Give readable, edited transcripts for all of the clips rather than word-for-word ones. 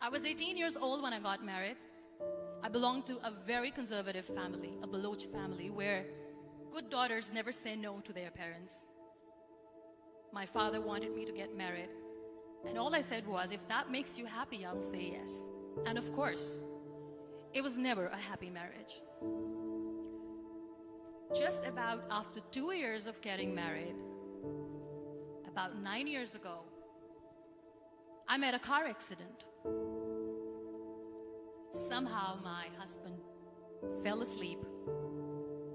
I was 18 years old when I got married. I belonged to a very conservative family, a Baloch family, where good daughters never say no to their parents. My father wanted me to get married, and all I said was, if that makes you happy, I'll say yes. And of course, it was never a happy marriage. Just about after 2 years of getting married, about 9 years ago, I met a car accident. Somehow my husband fell asleep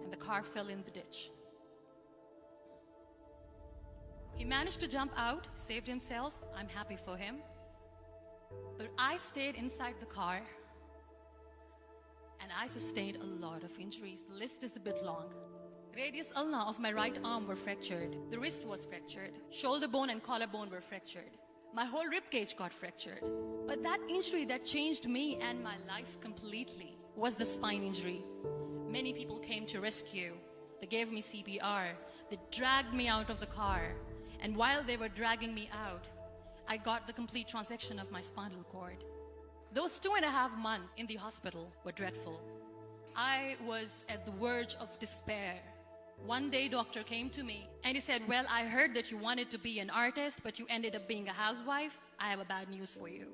and the car fell in the ditch. He managed to jump out, saved himself. I'm happy for him. But I stayed inside the car and I sustained a lot of injuries. The list is a bit long. Radius ulna of my right arm were fractured. The wrist was fractured. Shoulder bone and collarbone were fractured. My whole rib cage got fractured. But that injury that changed me and my life completely was the spine injury. Many people came to rescue. They gave me CPR. They dragged me out of the car. And while they were dragging me out, I got the complete transection of my spinal cord. Those 2.5 months in the hospital were dreadful. I was at the verge of despair. One day, doctor came to me and he said, well, I heard that you wanted to be an artist, but you ended up being a housewife. I have a bad news for you.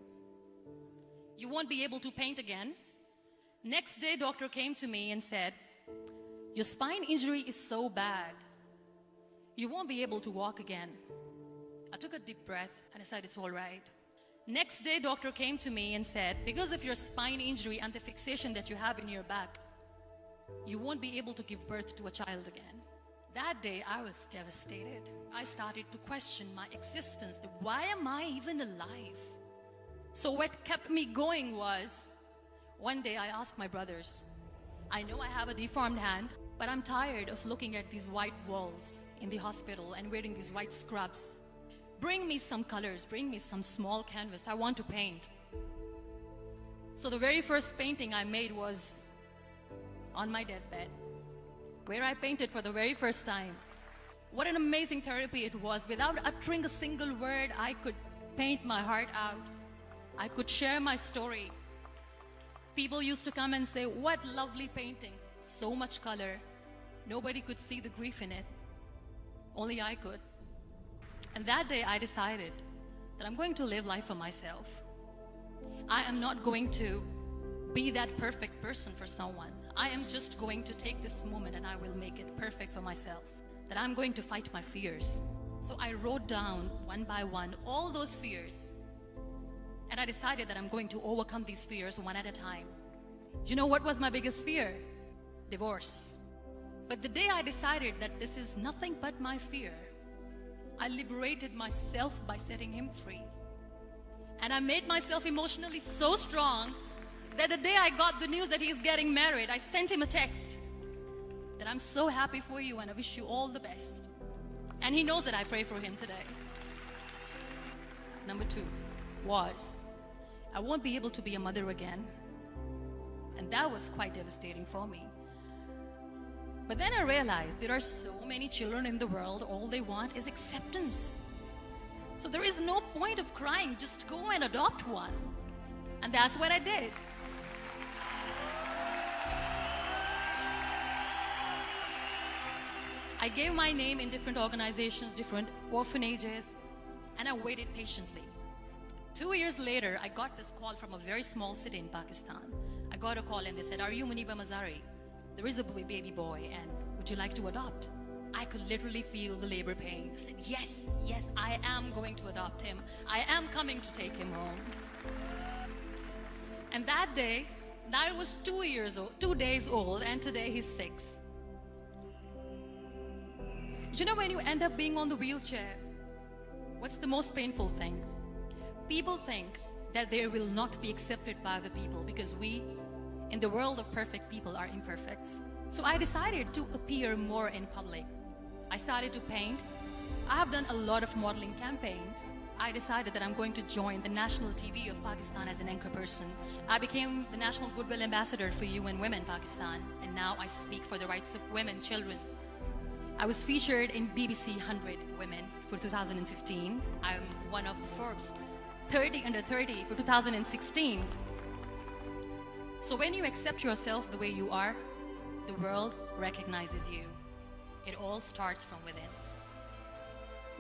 You won't be able to paint again. Next day, doctor came to me and said, your spine injury is so bad, you won't be able to walk again. I took a deep breath and I said, it's all right. Next day, doctor came to me and said, because of your spine injury and the fixation that you have in your back, you won't be able to give birth to a child again. That day, I was devastated. I started to question my existence. Why am I even alive? So what kept me going was, one day I asked my brothers, I know I have a deformed hand, but I'm tired of looking at these white walls in the hospital and wearing these white scrubs. Bring me some colors, bring me some small canvas. I want to paint. So the very first painting I made was on my deathbed, where I painted for the very first time. What an amazing therapy it was. Without uttering a single word, I could paint my heart out. I could share my story. People used to come and say, what lovely painting, so much color. Nobody could see the grief in it. Only I could. And that day I decided that I'm going to live life for myself. I am not going to be that perfect person for someone. I am just going to take this moment and I will make it perfect for myself. That I'm going to fight my fears. So I wrote down one by one all those fears. And I decided that I'm going to overcome these fears one at a time. You know what was my biggest fear? Divorce. But the day I decided that this is nothing but my fear, I liberated myself by setting him free. And I made myself emotionally so strong that the day I got the news that he's getting married, I sent him a text that I'm so happy for you and I wish you all the best. And he knows that I pray for him today. Number 2 was, I won't be able to be a mother again. And that was quite devastating for me. But then I realized there are so many children in the world, all they want is acceptance. So there is no point of crying, just go and adopt one. And that's what I did. I gave my name in different organizations, different orphanages, and I waited patiently. 2 years later, I got this call from a very small city in Pakistan. I got a call and they said, are you Muniba Mazari? There is a baby boy and would you like to adopt? I could literally feel the labor pain. I said, yes, yes, I am going to adopt him. I am coming to take him home. And that day, I was 2 days old, and today he's 6. You know, when you end up being on the wheelchair, what's the most painful thing? People think that they will not be accepted by the people because we, in the world of perfect people, are imperfects. So I decided to appear more in public. I started to paint. I have done a lot of modeling campaigns. I decided that I'm going to join the national TV of Pakistan as an anchor person. I became the National Goodwill Ambassador for UN Women Pakistan, and now I speak for the rights of women, children. I was featured in BBC 100 Women for 2015. I'm one of the Forbes 30 under 30 for 2016. So when you accept yourself the way you are, the world recognizes you. It all starts from within.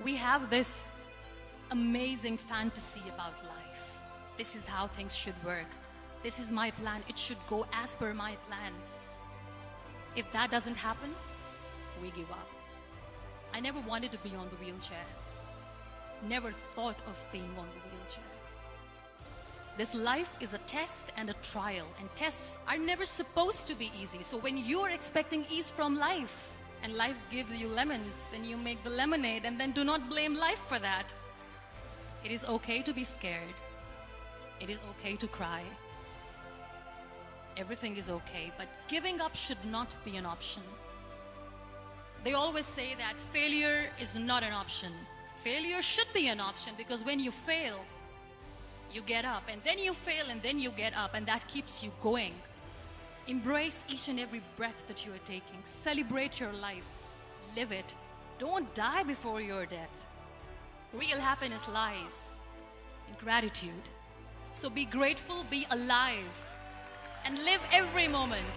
We have this amazing fantasy about life. This is how things should work. This is my plan. It should go as per my plan. If that doesn't happen, we give up. I never wanted to be on the wheelchair. Never thought of being on the wheelchair. This life is a test and a trial, and tests are never supposed to be easy. So when you're expecting ease from life, and life gives you lemons, then you make the lemonade, and then do not blame life for that. It is okay to be scared. It is okay to cry. Everything is okay, but giving up should not be an option. They always say that failure is not an option. Failure should be an option, because when you fail, you get up, and then you fail, and then you get up, and that keeps you going. Embrace each and every breath that you are taking. Celebrate your life. Live it. Don't die before your death. Real happiness lies in gratitude. So be grateful, be alive, and live every moment.